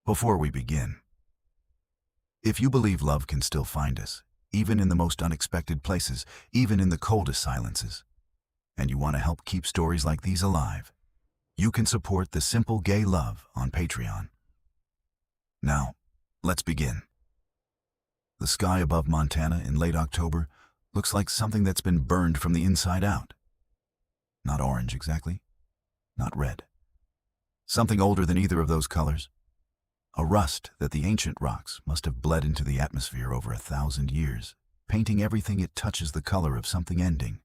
Before we begin, if you believe love can still find us, even in the most unexpected places, even in the coldest silences, and you want to help keep stories like these alive, you can support the Simple Gay Love on Patreon. Now, let's begin. The sky above Montana in late October looks like something that's been burned from the inside out. Not orange exactly, not red. Something older than either of those colors. A rust that the ancient rocks must have bled into the atmosphere over 1,000 years, painting everything it touches the color of something ending.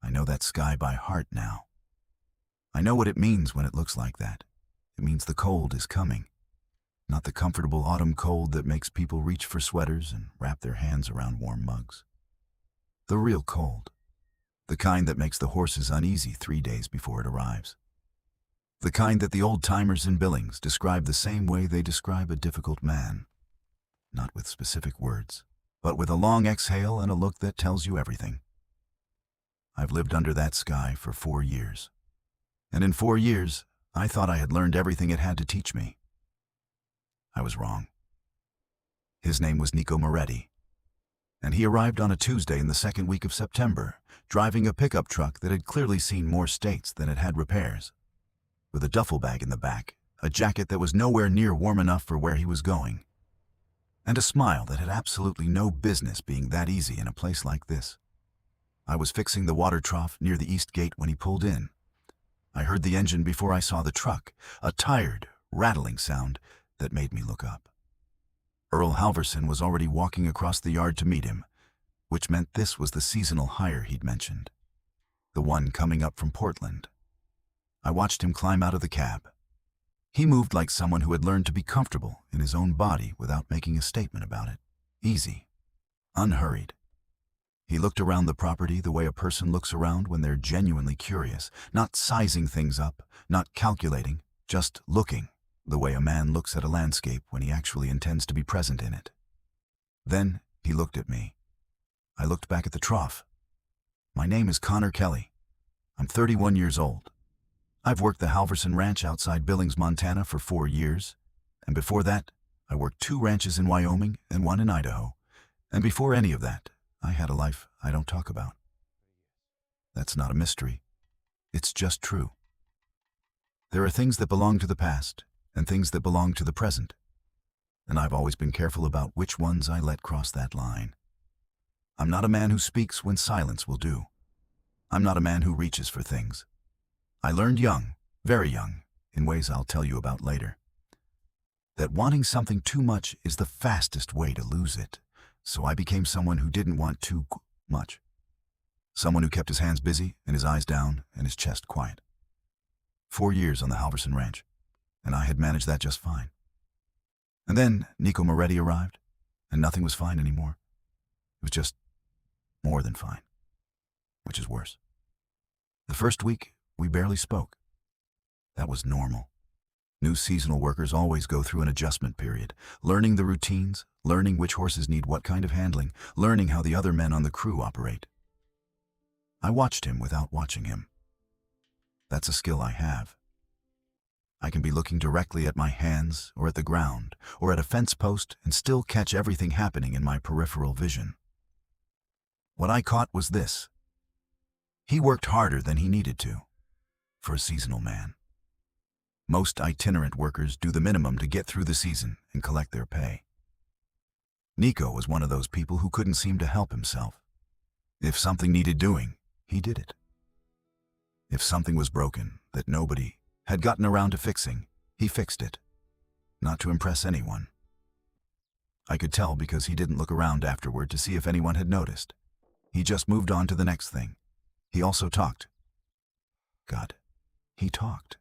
I know that sky by heart now. I know what it means when it looks like that. It means the cold is coming. Not the comfortable autumn cold that makes people reach for sweaters and wrap their hands around warm mugs. The real cold. The kind that makes the horses uneasy 3 days before it arrives. The kind that the old-timers in Billings describe the same way they describe a difficult man. Not with specific words, but with a long exhale and a look that tells you everything. I've lived under that sky for 4 years. And in 4 years, I thought I had learned everything it had to teach me. I was wrong. His name was Nico Moretti, and he arrived on a Tuesday in the second week of September, driving a pickup truck that had clearly seen more states than it had repairs. With a duffel bag in the back, a jacket that was nowhere near warm enough for where he was going, and a smile that had absolutely no business being that easy in a place like this. I was fixing the water trough near the east gate when he pulled in. I heard the engine before I saw the truck, a tired, rattling sound that made me look up. Earl Halverson was already walking across the yard to meet him, which meant this was the seasonal hire he'd mentioned, the one coming up from Portland. I watched him climb out of the cab. He moved like someone who had learned to be comfortable in his own body without making a statement about it. Easy. Unhurried. He looked around the property the way a person looks around when they're genuinely curious, not sizing things up, not calculating, just looking, the way a man looks at a landscape when he actually intends to be present in it. Then he looked at me. I looked back at the trough. My name is Connor Kelly. I'm 31 years old. I've worked the Halverson Ranch outside Billings, Montana for 4 years, and before that, I worked 2 ranches in Wyoming and 1 in Idaho, and before any of that, I had a life I don't talk about. That's not a mystery. It's just true. There are things that belong to the past and things that belong to the present, and I've always been careful about which ones I let cross that line. I'm not a man who speaks when silence will do. I'm not a man who reaches for things. I learned young, very young, in ways I'll tell you about later, that wanting something too much is the fastest way to lose it. So I became someone who didn't want too much. Someone who kept his hands busy and his eyes down and his chest quiet. 4 years on the Halverson Ranch, and I had managed that just fine. And then Nico Moretti arrived, and nothing was fine anymore. It was just more than fine, which is worse. The first week, we barely spoke. That was normal. New seasonal workers always go through an adjustment period, learning the routines, learning which horses need what kind of handling, learning how the other men on the crew operate. I watched him without watching him. That's a skill I have. I can be looking directly at my hands or at the ground or at a fence post and still catch everything happening in my peripheral vision. What I caught was this. He worked harder than he needed to, for a seasonal man. Most itinerant workers do the minimum to get through the season and collect their pay. Nico was one of those people who couldn't seem to help himself. If something needed doing, he did it. If something was broken that nobody had gotten around to fixing, he fixed it. Not to impress anyone. I could tell because he didn't look around afterward to see if anyone had noticed. He just moved on to the next thing. He also talked. God, he talked.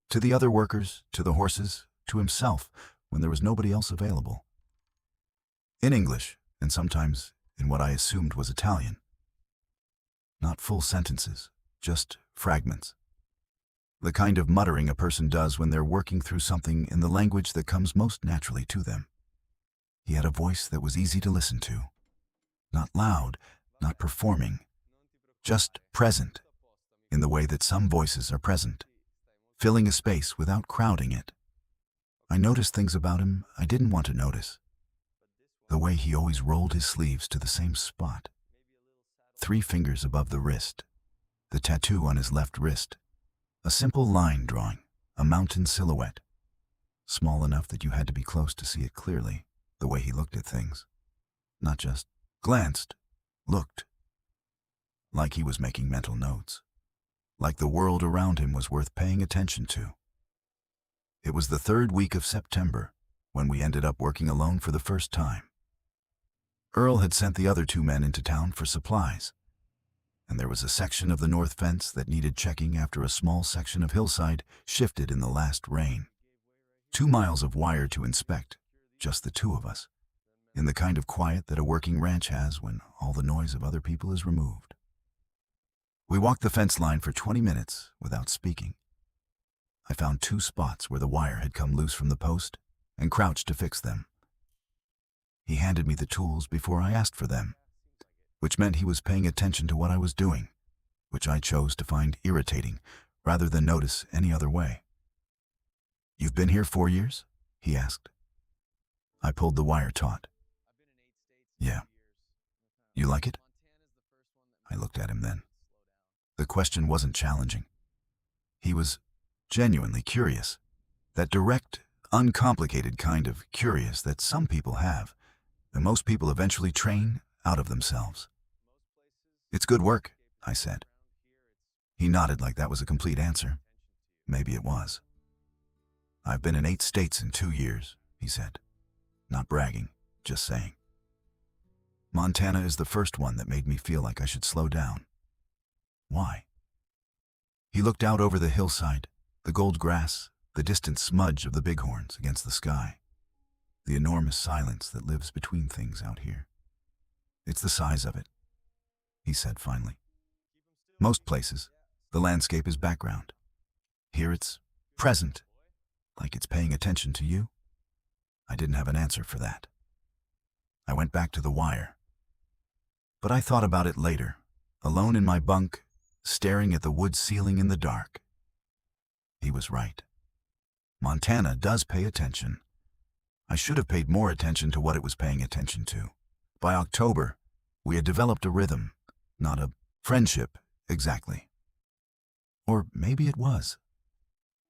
To the other workers, to the horses, to himself, when there was nobody else available. In English, and sometimes in what I assumed was Italian. Not full sentences, just fragments. The kind of muttering a person does when they're working through something in the language that comes most naturally to them. He had a voice that was easy to listen to. Not loud, not performing, just present, in the way that some voices are present, filling a space without crowding it. I noticed things about him I didn't want to notice. The way he always rolled his sleeves to the same spot. 3 fingers above the wrist. The tattoo on his left wrist. A simple line drawing, a mountain silhouette. Small enough that you had to be close to see it clearly, the way he looked at things. Not just glanced, looked. Like he was making mental notes. Like the world around him was worth paying attention to. It was the 3rd week of September when we ended up working alone for the first time. Earl had sent the other 2 men into town for supplies, and there was a section of the north fence that needed checking after a small section of hillside shifted in the last rain. 2 miles of wire to inspect, just the 2 of us, in the kind of quiet that a working ranch has when all the noise of other people is removed. We walked the fence line for 20 minutes without speaking. I found 2 spots where the wire had come loose from the post and crouched to fix them. He handed me the tools before I asked for them, which meant he was paying attention to what I was doing, which I chose to find irritating rather than notice any other way. "You've been here 4 years?" he asked. I pulled the wire taut. "Yeah." "You like it?" I looked at him then. The question wasn't challenging. He was genuinely curious. That direct, uncomplicated kind of curious that some people have, and most people eventually train out of themselves. "It's good work," I said. He nodded like that was a complete answer. Maybe it was. "I've been in 8 states in 2 years, he said. Not bragging, just saying. Montana is the first one that made me feel like I should slow down. Why? He looked out over the hillside, the gold grass, the distant smudge of the bighorns against the sky. The enormous silence that lives between things out here. It's the size of it, he said finally. Most places, the landscape is background. Here it's present, like it's paying attention to you. I didn't have an answer for that. I went back to the wire. But I thought about it later, alone in my bunk, staring at the wood ceiling in the dark. He was right. Montana does pay attention. I should have paid more attention to what it was paying attention to. By October, we had developed a rhythm, not a friendship exactly. Or maybe it was.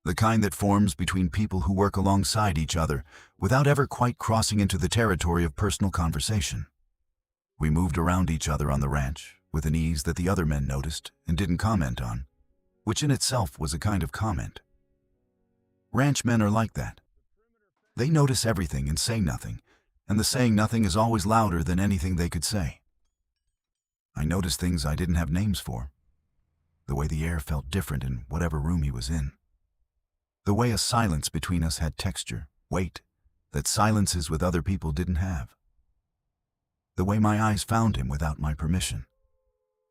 The kind that forms between people who work alongside each other without ever quite crossing into the territory of personal conversation. We moved around each other on the ranch with an ease that the other men noticed and didn't comment on, which in itself was a kind of comment. Ranchmen are like that. They notice everything and say nothing, and the saying nothing is always louder than anything they could say. I noticed things I didn't have names for. The way the air felt different in whatever room he was in. The way a silence between us had texture, weight, that silences with other people didn't have. The way my eyes found him without my permission.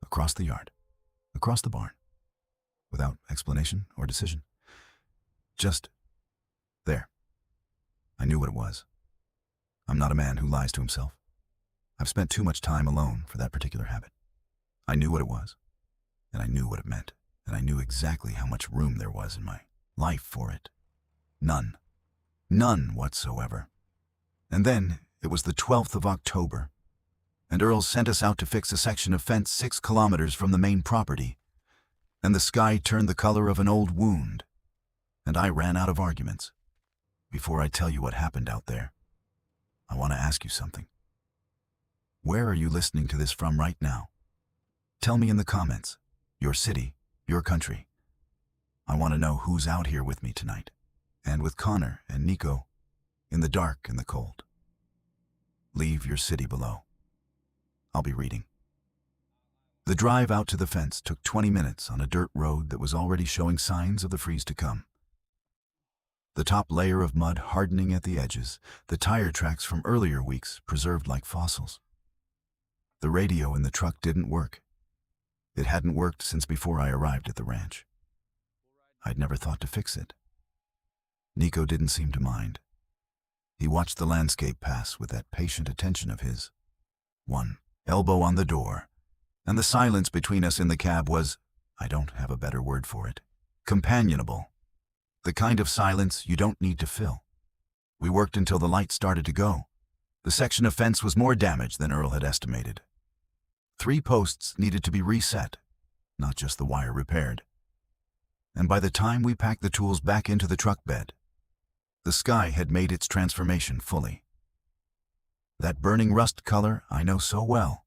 Across the yard, across the barn, without explanation or decision. Just there. I knew what it was. I'm not a man who lies to himself. I've spent too much time alone for that particular habit. I knew what it was, and I knew what it meant, and I knew exactly how much room there was in my life for it. None. None whatsoever. And then it was the 12th of October, and Earl sent us out to fix a section of fence 6 kilometers from the main property, and the sky turned the color of an old wound, and I ran out of arguments. Before I tell you what happened out there, I want to ask you something. Where are you listening to this from right now? Tell me in the comments, your city, your country. I want to know who's out here with me tonight, and with Connor and Nico, in the dark and the cold. Leave your city below. I'll be reading. The drive out to the fence took 20 minutes on a dirt road that was already showing signs of the freeze to come. The top layer of mud hardening at the edges, the tire tracks from earlier weeks preserved like fossils. The radio in the truck didn't work. It hadn't worked since before I arrived at the ranch. I'd never thought to fix it. Nico didn't seem to mind. He watched the landscape pass with that patient attention of his. One elbow on the door, and the silence between us in the cab was, I don't have a better word for it, companionable. The kind of silence you don't need to fill. We worked until the light started to go. The section of fence was more damaged than Earl had estimated. 3 posts needed to be reset, not just the wire repaired. And by the time we packed the tools back into the truck bed, the sky had made its transformation fully. That burning rust color I know so well.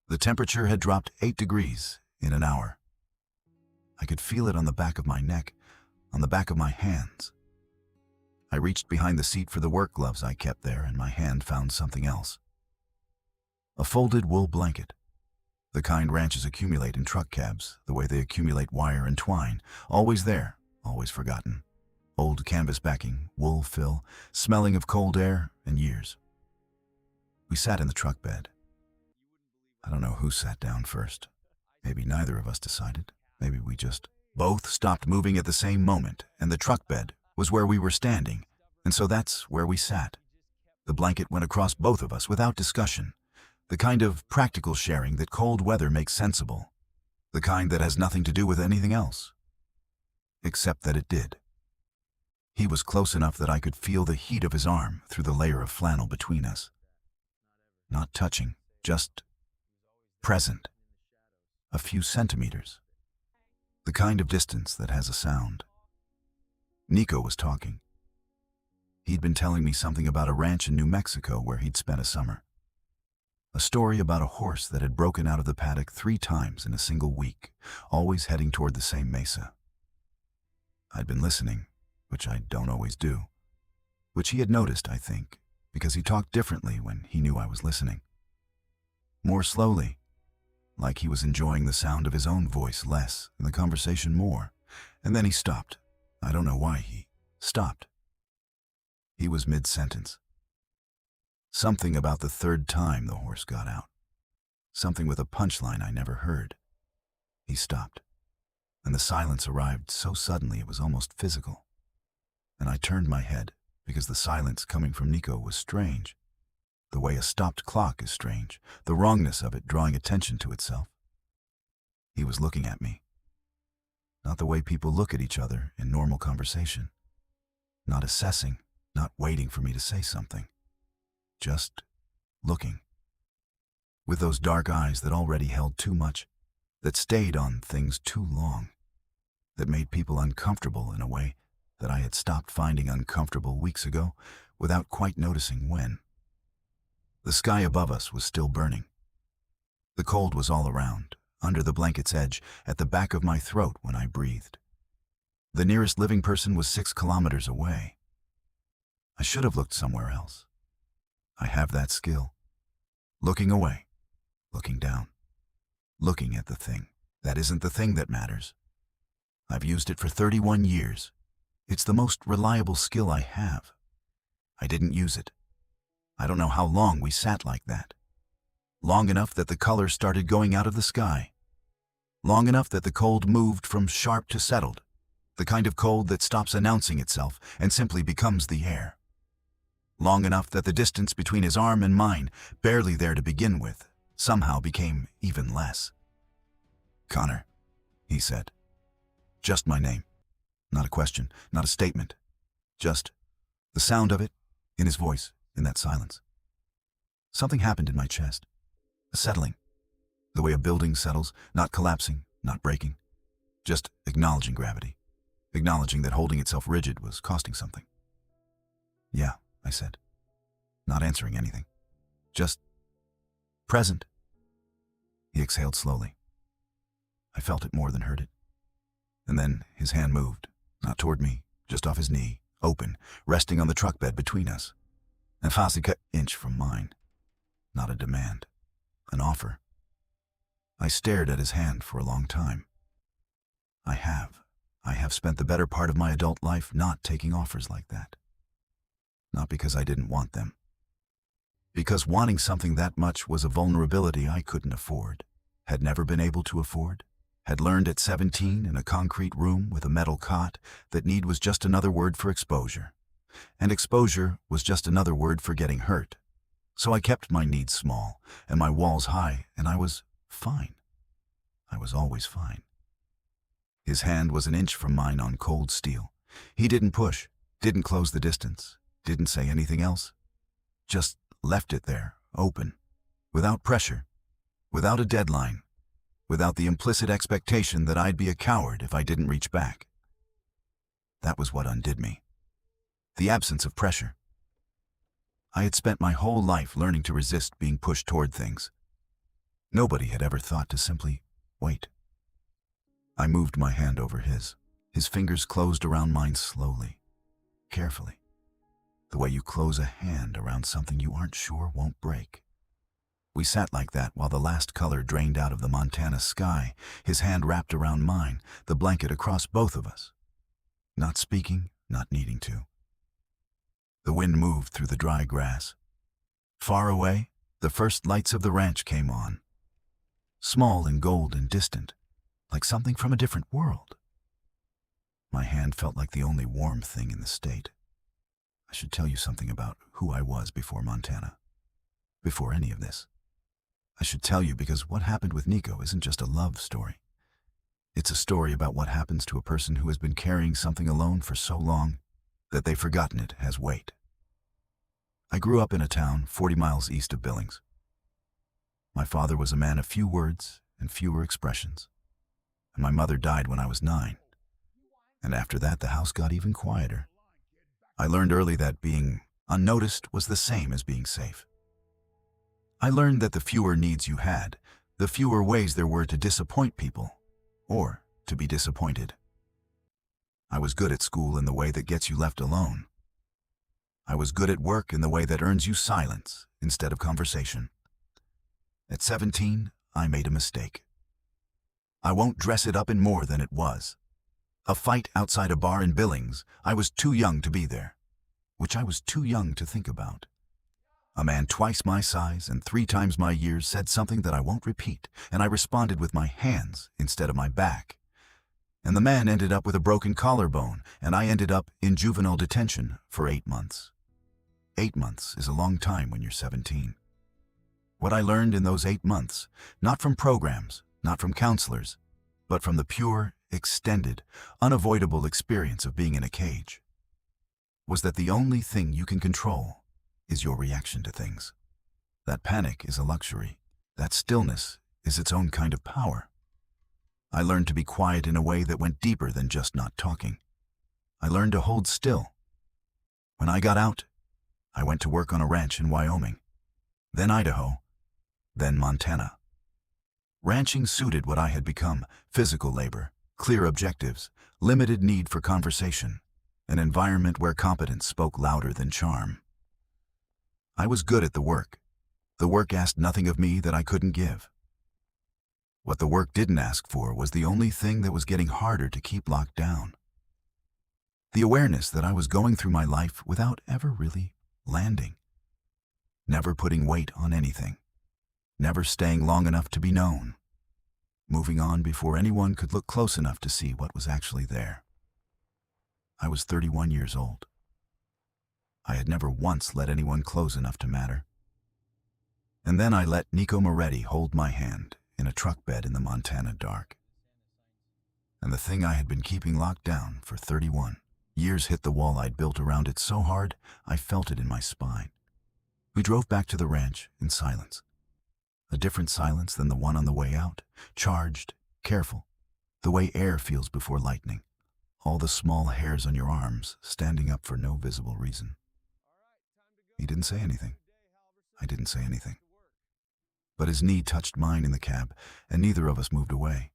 The temperature had dropped 8 degrees in an hour. I could feel it on the back of my neck, on the back of my hands. I reached behind the seat for the work gloves I kept there, and my hand found something else. A folded wool blanket. The kind ranches accumulate in truck cabs, the way they accumulate wire and twine. Always there, always forgotten. Old canvas backing, wool fill, smelling of cold air and years. We sat in the truck bed. I don't know who sat down first. Maybe neither of us decided. Maybe we just both stopped moving at the same moment, and the truck bed was where we were standing, and so that's where we sat. The blanket went across both of us without discussion. The kind of practical sharing that cold weather makes sensible. The kind that has nothing to do with anything else. Except that it did. He was close enough that I could feel the heat of his arm through the layer of flannel between us. Not touching, just present. A few centimeters. The kind of distance that has a sound. Nico was talking. He'd been telling me something about a ranch in New Mexico where he'd spent a summer. A story about a horse that had broken out of the paddock 3 times in a single week, always heading toward the same mesa. I'd been listening, which I don't always do, which he had noticed, I think, because he talked differently when he knew I was listening. More slowly, like he was enjoying the sound of his own voice less and the conversation more, and then he stopped. I don't know why he stopped. He was mid-sentence. Something about the 3rd time the horse got out. Something with a punchline I never heard. He stopped, and the silence arrived so suddenly it was almost physical. And I turned my head, because the silence coming from Nico was strange. The way a stopped clock is strange, the wrongness of it drawing attention to itself. He was looking at me. Not the way people look at each other in normal conversation. Not assessing, not waiting for me to say something. Just looking. With those dark eyes that already held too much, that stayed on things too long, that made people uncomfortable in a way that I had stopped finding uncomfortable weeks ago without quite noticing when. The sky above us was still burning. The cold was all around, under the blanket's edge, at the back of my throat when I breathed. The nearest living person was 6 kilometers away. I should have looked somewhere else. I have that skill. Looking away, looking down, looking at the thing that isn't the thing that matters. I've used it for 31 years. It's the most reliable skill I have. I didn't use it. I don't know how long we sat like that. Long enough that the color started going out of the sky. Long enough that the cold moved from sharp to settled. The kind of cold that stops announcing itself and simply becomes the air. Long enough that the distance between his arm and mine, barely there to begin with, somehow became even less. "Connor," he said. Just my name. Not a question, not a statement. Just the sound of it, in his voice, in that silence. Something happened in my chest. A settling. The way a building settles, not collapsing, not breaking. Just acknowledging gravity. Acknowledging that holding itself rigid was costing something. "Yeah," I said, not answering anything. Just present. He exhaled slowly. I felt it more than heard it. And then his hand moved, not toward me, just off his knee, open, resting on the truck bed between us. And Fasika inch from mine. Not a demand, an offer. I stared at his hand for a long time. I have spent the better part of my adult life not taking offers like that. Not because I didn't want them. Because wanting something that much was a vulnerability I couldn't afford, had never been able to afford, had learned at 17 in a concrete room with a metal cot that need was just another word for exposure. And exposure was just another word for getting hurt. So I kept my needs small and my walls high, and I was fine. I was always fine. His hand was an inch from mine on cold steel. He didn't push, didn't close the distance. didn't say anything else. Just left it there, open, without pressure, without a deadline, without the implicit expectation that I'd be a coward if I didn't reach back. That was what undid me. The absence of pressure. I had spent my whole life learning to resist being pushed toward things. Nobody had ever thought to simply wait. I moved my hand over his. His fingers closed around mine slowly, carefully, the way you close a hand around something you aren't sure won't break. We sat like that while the last color drained out of the Montana sky, his hand wrapped around mine, the blanket across both of us. Not speaking, not needing to. The wind moved through the dry grass. Far away, the first lights of the ranch came on. Small and gold and distant, like something from a different world. My hand felt like the only warm thing in the state. I should tell you something about who I was before Montana. Before any of this. I should tell you because what happened with Nico isn't just a love story. It's a story about what happens to a person who has been carrying something alone for so long that they've forgotten it has weight. I grew up in a town 40 miles east of Billings. My father was a man of few words and fewer expressions, and my mother died when I was 9. And after that, the house got even quieter. I learned early that being unnoticed was the same as being safe. I learned that the fewer needs you had, the fewer ways there were to disappoint people, or to be disappointed. I was good at school in the way that gets you left alone. I was good at work in the way that earns you silence instead of conversation. At 17, I made a mistake. I won't dress it up in more than it was. A fight outside a bar in Billings, I was too young to be there, which I was too young to think about. A man twice my size and 3 times my years said something that I won't repeat, and I responded with my hands instead of my back. And the man ended up with a broken collarbone, and I ended up in juvenile detention for 8 months. 8 months is a long time when you're 17. What I learned in those 8 months, not from programs, not from counselors, but from the pure, extended, unavoidable experience of being in a cage, was that the only thing you can control is your reaction to things. That panic is a luxury. That stillness is its own kind of power. I learned to be quiet in a way that went deeper than just not talking. I learned to hold still. When I got out, I went to work on a ranch in Wyoming, then Idaho, then Montana. Ranching suited what I had become: physical labor, clear objectives, limited need for conversation, an environment where competence spoke louder than charm. I was good at the work. The work asked nothing of me that I couldn't give. What the work didn't ask for was the only thing that was getting harder to keep locked down. The awareness that I was going through my life without ever really landing. Never putting weight on anything. Never staying long enough to be known. Moving on before anyone could look close enough to see what was actually there. I was 31 years old. I had never once let anyone close enough to matter. And then I let Nico Moretti hold my hand in a truck bed in the Montana dark. And the thing I had been keeping locked down for 31 years hit the wall I'd built around it so hard I felt it in my spine. We drove back to the ranch in silence. A different silence than the one on the way out, charged, careful, the way air feels before lightning, all the small hairs on your arms standing up for no visible reason. He didn't say anything. I didn't say anything. But his knee touched mine in the cab, and neither of us moved away.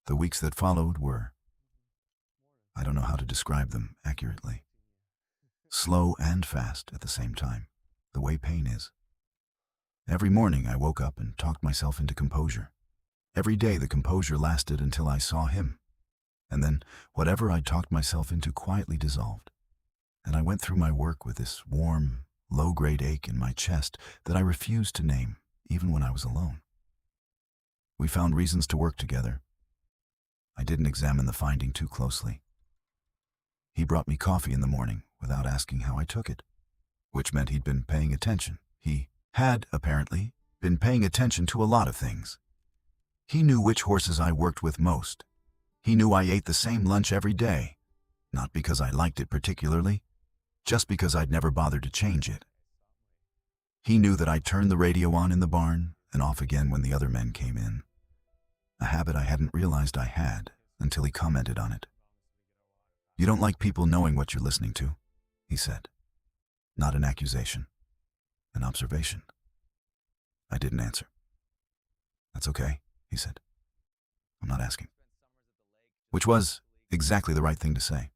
The weeks that followed were, I don't know how to describe them accurately. Slow and fast at the same time, the way pain is. Every morning I woke up and talked myself into composure. Every day the composure lasted until I saw him. And then whatever I talked myself into quietly dissolved. And I went through my work with this warm, low-grade ache in my chest that I refused to name, even when I was alone. We found reasons to work together. I didn't examine the finding too closely. He brought me coffee in the morning without asking how I took it, which meant he'd been paying attention. He had, apparently, been paying attention to a lot of things. He knew which horses I worked with most. He knew I ate the same lunch every day, not because I liked it particularly, just because I'd never bothered to change it. He knew that I'd turn the radio on in the barn and off again when the other men came in, a habit I hadn't realized I had until he commented on it. "You don't like people knowing what you're listening to," he said. Not an accusation, an observation. I didn't answer. "That's okay," he said. "I'm not asking." Which was exactly the right thing to say.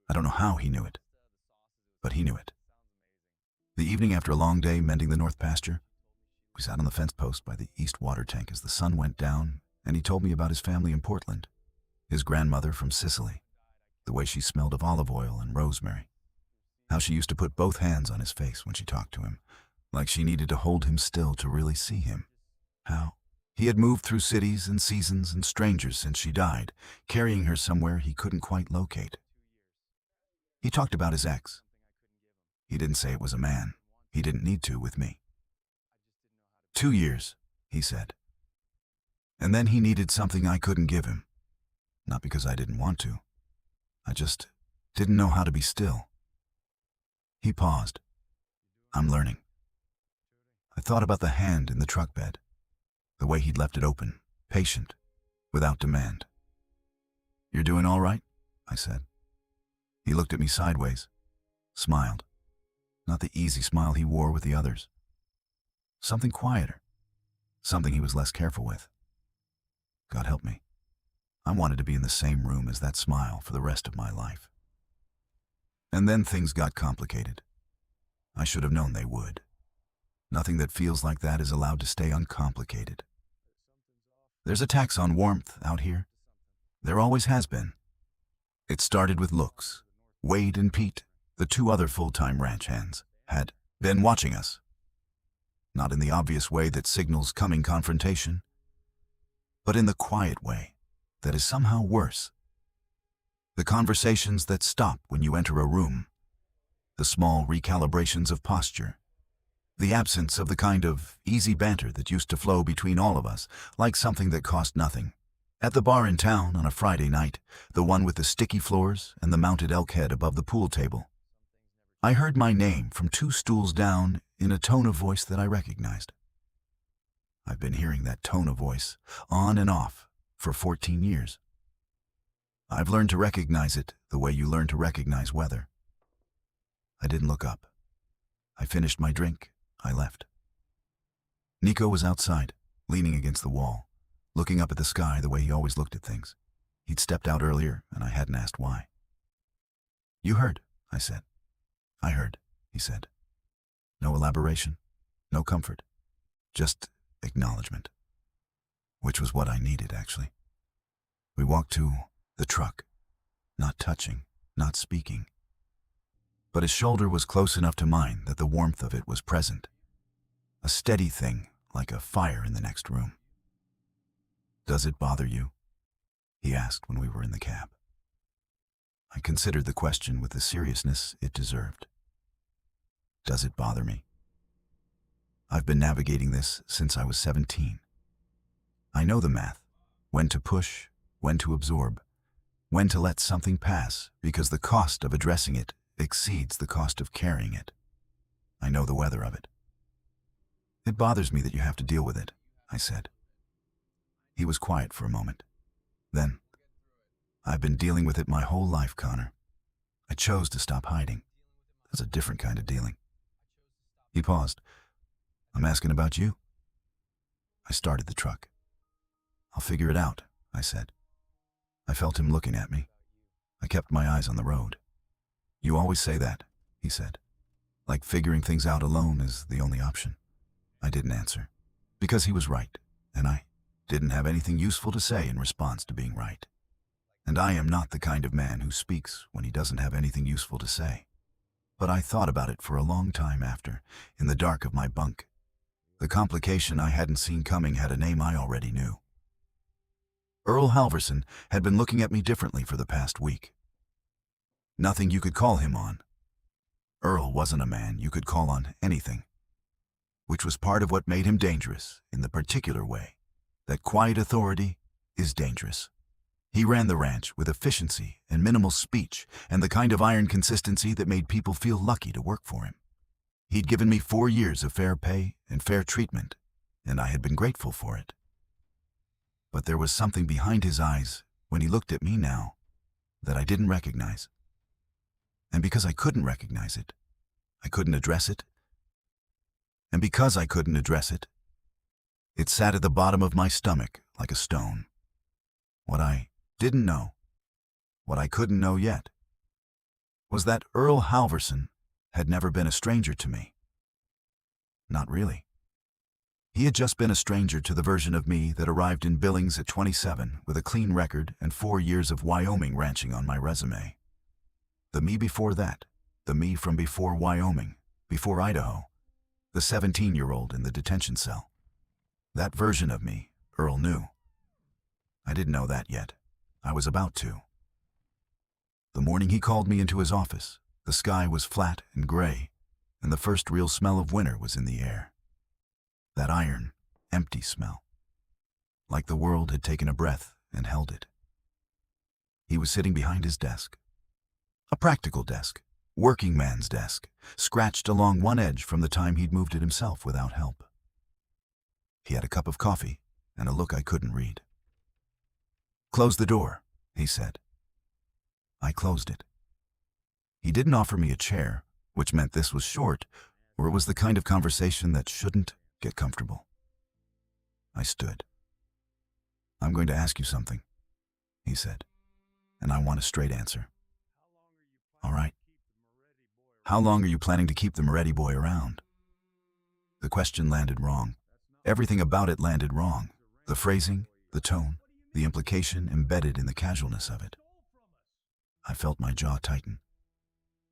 I don't know how he knew it, but he knew it. The evening after a long day mending the north pasture, we sat on the fence post by the east water tank as the sun went down, and he told me about his family in Portland, his grandmother from Sicily, the way she smelled of olive oil and rosemary, how she used to put both hands on his face when she talked to him, like she needed to hold him still to really see him, how he had moved through cities and seasons and strangers since she died, carrying her somewhere he couldn't quite locate. He talked about his ex. He didn't say it was a man. He didn't need to with me. 2 years, he said. And then he needed something I couldn't give him. Not because I didn't want to. I just didn't know how to be still. He paused. I'm learning. I thought about the hand in the truck bed, the way he'd left it open, patient, without demand. You're doing all right? I said. He looked at me sideways, smiled. Not the easy smile he wore with the others. Something quieter, something he was less careful with. God help me. I wanted to be in the same room as that smile for the rest of my life. And then things got complicated. I should have known they would. Nothing that feels like that is allowed to stay uncomplicated. There's a tax on warmth out here. There always has been. It started with looks. Wade and Pete, the 2 other full-time ranch hands, had been watching us. Not in the obvious way that signals coming confrontation, but in the quiet way that is somehow worse. The conversations that stop when you enter a room, the small recalibrations of posture, the absence of the kind of easy banter that used to flow between all of us like something that cost nothing. At the bar in town on a Friday night, the one with the sticky floors and the mounted elk head above the pool table, I heard my name from 2 stools down in a tone of voice that I recognized. I've been hearing that tone of voice on and off for 14 years. I've learned to recognize it the way you learn to recognize weather. I didn't look up. I finished my drink. I left. Nico was outside, leaning against the wall, looking up at the sky the way he always looked at things. He'd stepped out earlier, and I hadn't asked why. You heard, I said. I heard, he said. No elaboration, no comfort, just acknowledgement. Which was what I needed, actually. We walked to the truck, not touching, not speaking. But his shoulder was close enough to mine that the warmth of it was present. A steady thing, like a fire in the next room. Does it bother you? He asked when we were in the cab. I considered the question with the seriousness it deserved. Does it bother me? I've been navigating this since I was 17. I know the math, when to push, when to absorb, when to let something pass because the cost of addressing it exceeds the cost of carrying it. I know the weather of it. It bothers me that you have to deal with it, I said. He was quiet for a moment. Then, I've been dealing with it my whole life, Connor. I chose to stop hiding. That's a different kind of dealing. He paused. I'm asking about you. I started the truck. I'll figure it out, I said. I felt him looking at me. I kept my eyes on the road. You always say that, he said. Like figuring things out alone is the only option. I didn't answer, because he was right, and I didn't have anything useful to say in response to being right. And I am not the kind of man who speaks when he doesn't have anything useful to say. But I thought about it for a long time after, in the dark of my bunk. The complication I hadn't seen coming had a name I already knew. Earl Halverson had been looking at me differently for the past week. Nothing you could call him on. Earl wasn't a man you could call on anything, which was part of what made him dangerous in the particular way that quiet authority is dangerous. He ran the ranch with efficiency and minimal speech and the kind of iron consistency that made people feel lucky to work for him. He'd given me 4 years of fair pay and fair treatment, and I had been grateful for it. But there was something behind his eyes when he looked at me now that I didn't recognize. And because I couldn't recognize it, I couldn't address it. And because I couldn't address it, it sat at the bottom of my stomach like a stone. What I didn't know, what I couldn't know yet, was that Earl Halverson had never been a stranger to me. Not really. He had just been a stranger to the version of me that arrived in Billings at 27 with a clean record and 4 years of Wyoming ranching on my resume. The me before that, the me from before Wyoming, before Idaho, the 17-year-old in the detention cell. That version of me, Earl knew. I didn't know that yet. I was about to. The morning he called me into his office, the sky was flat and gray, and the first real smell of winter was in the air. That iron, empty smell. Like the world had taken a breath and held it. He was sitting behind his desk. A practical desk, working man's desk, scratched along one edge from the time he'd moved it himself without help. He had a cup of coffee and a look I couldn't read. "Close the door," he said. I closed it. He didn't offer me a chair, which meant this was short, or it was the kind of conversation that shouldn't get comfortable. I stood. "I'm going to ask you something," he said, "and I want a straight answer." "All right. How long are you planning to keep the Moretti boy around?" The question landed wrong. Everything about it landed wrong. The phrasing, the tone, the implication embedded in the casualness of it. I felt my jaw tighten.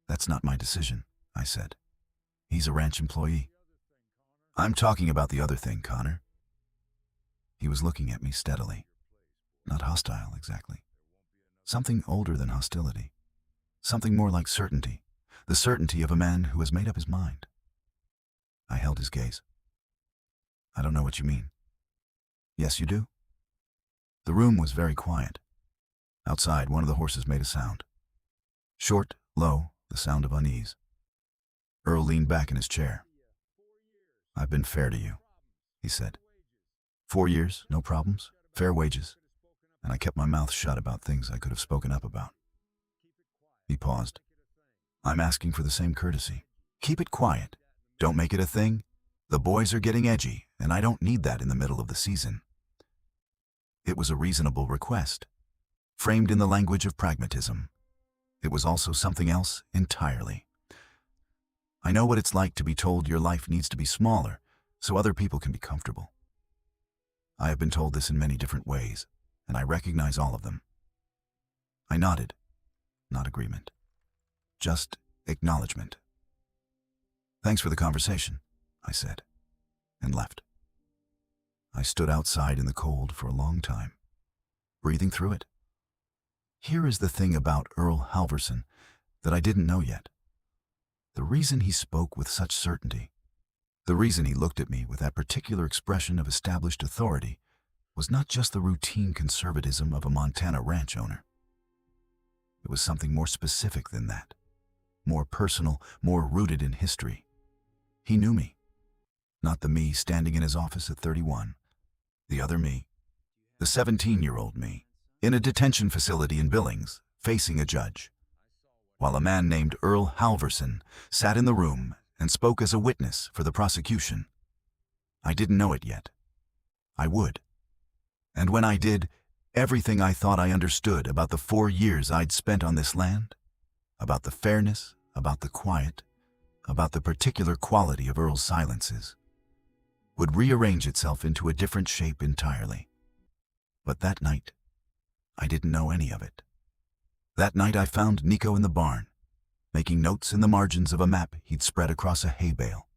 "That's not my decision," I said. "He's a ranch employee." "I'm talking about the other thing, Connor." He was looking at me steadily. Not hostile, exactly. Something older than hostility. Something more like certainty. The certainty of a man who has made up his mind. I held his gaze. "I don't know what you mean." "Yes, you do?" The room was very quiet. Outside, one of the horses made a sound. Short, low, the sound of unease. Earl leaned back in his chair. "I've been fair to you," he said. 4 years, no problems, fair wages, and I kept my mouth shut about things I could have spoken up about. He paused. "I'm asking for the same courtesy. Keep it quiet. Don't make it a thing. The boys are getting edgy, and I don't need that in the middle of the season." It was a reasonable request, framed in the language of pragmatism. It was also something else entirely. I know what it's like to be told your life needs to be smaller so other people can be comfortable. I have been told this in many different ways, and I recognize all of them. I nodded, not agreement, just acknowledgement. "Thanks for the conversation," I said, and left. I stood outside in the cold for a long time, breathing through it. Here is the thing about Earl Halverson that I didn't know yet. The reason he spoke with such certainty, the reason he looked at me with that particular expression of established authority, was not just the routine conservatism of a Montana ranch owner. It was something more specific than that, more personal, more rooted in history. He knew me, not the me standing in his office at 31, the other me, the 17-year-old me, in a detention facility in Billings, facing a judge, while a man named Earl Halverson sat in the room and spoke as a witness for the prosecution. I didn't know it yet. I would. And when I did, everything I thought I understood about the 4 years I'd spent on this land, about the fairness, about the quiet, about the particular quality of Earl's silences, would rearrange itself into a different shape entirely. But that night, I didn't know any of it. That night I found Nico in the barn, making notes in the margins of a map he'd spread across a hay bale.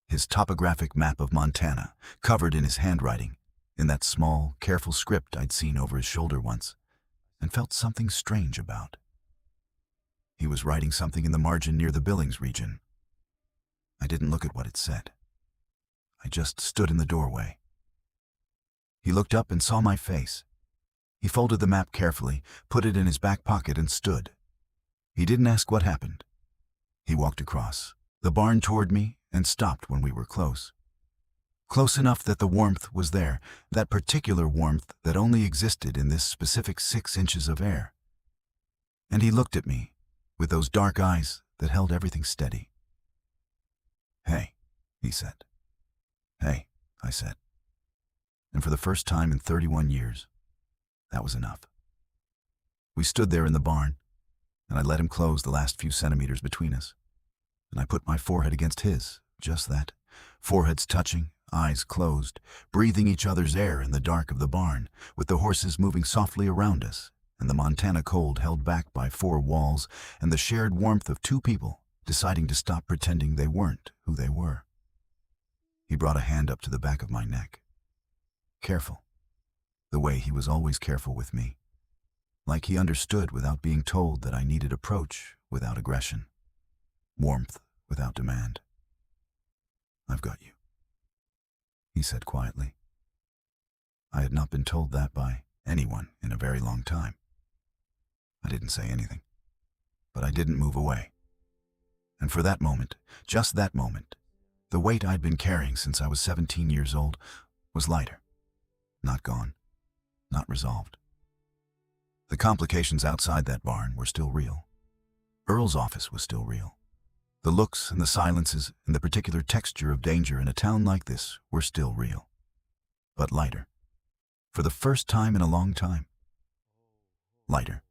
His topographic map of Montana, covered in his handwriting, in that small, careful script I'd seen over his shoulder once, and felt something strange about. He was writing something in the margin near the Billings region. I didn't look at what it said. I just stood in the doorway. He looked up and saw my face, He folded the map carefully, put it in his back pocket, and stood. He didn't ask what happened. He walked across the barn toward me and stopped when we were close. Close enough that the warmth was there, that particular warmth that only existed in this specific 6 inches of air. And he looked at me with those dark eyes that held everything steady. "Hey," he said. "Hey," I said. And for the first time in 31 years, that was enough. We stood there in the barn, and I let him close the last few centimeters between us. And I put my forehead against his, just that, foreheads touching, eyes closed, breathing each other's air in the dark of the barn, with the horses moving softly around us, and the Montana cold held back by 4 walls, and the shared warmth of 2 people deciding to stop pretending they weren't who they were. He brought a hand up to the back of my neck. Careful, the way he was always careful with me, like he understood without being told that I needed approach without aggression, warmth without demand. "I've got you," he said quietly. I had not been told that by anyone in a very long time. I didn't say anything, but I didn't move away. And for that moment, just that moment, the weight I'd been carrying since I was 17 years old was lighter. Not gone, not resolved. The complications outside that barn were still real. Earl's office was still real. The looks and the silences and the particular texture of danger in a town like this were still real. But lighter. For the first time in a long time. Lighter.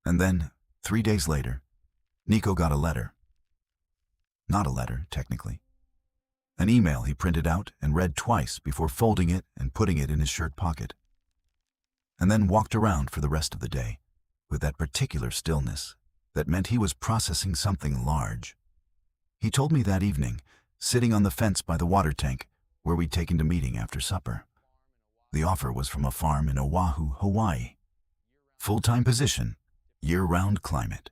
And then, 3 days later, Nico got a letter. Not a letter, technically. An email he printed out and read twice before folding it and putting it in his shirt pocket. And then walked around for the rest of the day, with that particular stillness that meant he was processing something large. He told me that evening, sitting on the fence by the water tank, where we'd taken to meeting after supper. The offer was from a farm in Oahu, Hawaii. Full-time position, year-round climate.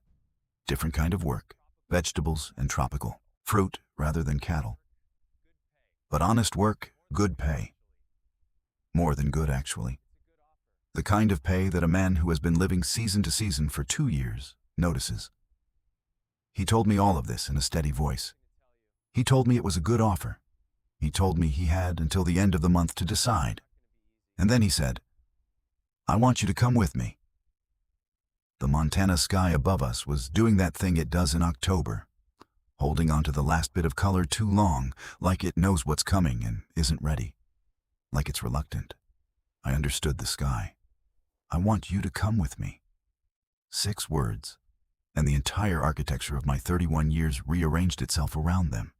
Different kind of work, vegetables and tropical, fruit rather than cattle. But honest work, good pay. More than good, actually. The kind of pay that a man who has been living season to season for 2 years notices. He told me all of this in a steady voice. He told me it was a good offer. He told me he had until the end of the month to decide. And then he said, "I want you to come with me." The Montana sky above us was doing that thing it does in October, holding on to the last bit of color too long, like it knows what's coming and isn't ready, like it's reluctant. I understood the sky. "I want you to come with me." 6 words, and the entire architecture of my 31 years rearranged itself around them.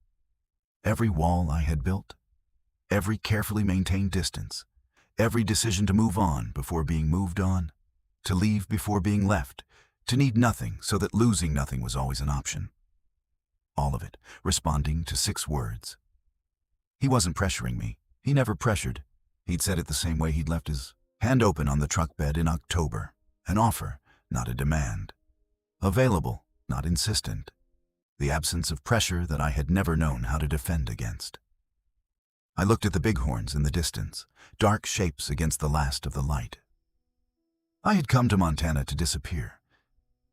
Every wall I had built, every carefully maintained distance, every decision to move on before being moved on, to leave before being left, to need nothing so that losing nothing was always an option. All of it responding to 6 words. He wasn't pressuring me. He never pressured. He'd said it the same way he'd left his hand open on the truck bed in October. An offer, not a demand. Available, not insistent. The absence of pressure that I had never known how to defend against. I looked at the bighorns in the distance, dark shapes against the last of the light. I had come to Montana to disappear,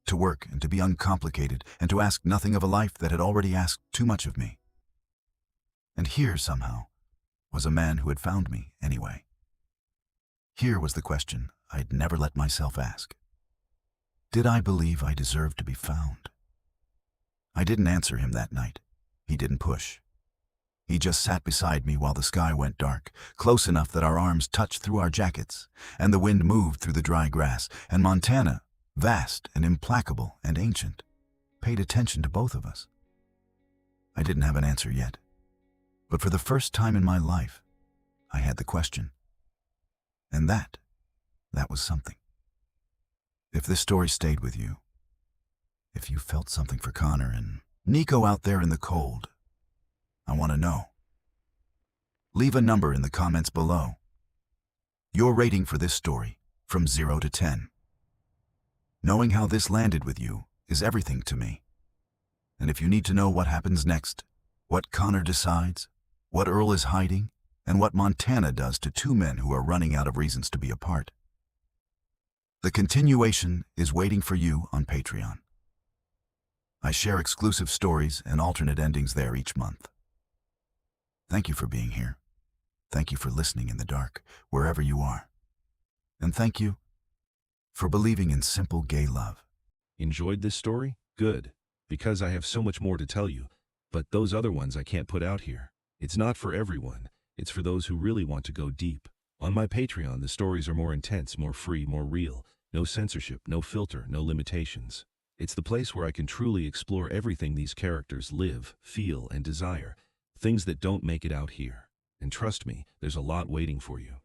to work and to be uncomplicated and to ask nothing of a life that had already asked too much of me. And here, somehow, was a man who had found me anyway. Here was the question I'd never let myself ask. Did I believe I deserved to be found? I didn't answer him that night. He didn't push. He just sat beside me while the sky went dark, close enough that our arms touched through our jackets, and the wind moved through the dry grass, and Montana, vast and implacable and ancient, paid attention to both of us. I didn't have an answer yet, but for the first time in my life, I had the question. And that was something. If this story stayed with you, if you felt something for Connor and Nico out there in the cold, I want to know. Leave a number in the comments below. Your rating for this story, from 0 to 10. Knowing how this landed with you is everything to me. And if you need to know what happens next, what Connor decides, what Earl is hiding, and what Montana does to 2 men who are running out of reasons to be apart, The continuation is waiting for you on Patreon. I share exclusive stories and alternate endings there each month. Thank you for being here. Thank you for listening in the dark, wherever you are. And thank you for believing in simple gay love. Enjoyed this story? Good. Because I have so much more to tell you, but those other ones I can't put out here. It's not for everyone. It's for those who really want to go deep. On my Patreon, the stories are more intense, more free, more real. No censorship, no filter, no limitations. It's the place where I can truly explore everything these characters live, feel, and desire. Things that don't make it out here. And trust me, there's a lot waiting for you.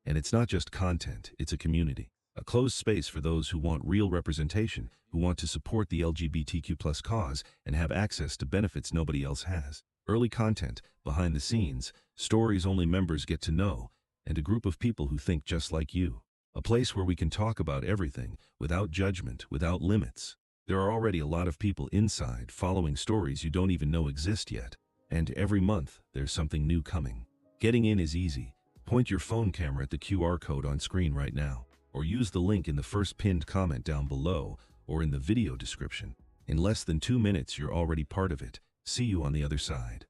And it's not just content, it's a community. A closed space for those who want real representation, who want to support the LGBTQ+ cause and have access to benefits nobody else has. Early content, behind the scenes, stories only members get to know, and a group of people who think just like you. A place where we can talk about everything, without judgment, without limits. There are already a lot of people inside following stories you don't even know exist yet. And every month, there's something new coming. Getting in is easy. Point your phone camera at the QR code on screen right now, or use the link in the first pinned comment down below, or in the video description. In less than 2 minutes, you're already part of it. See you on the other side.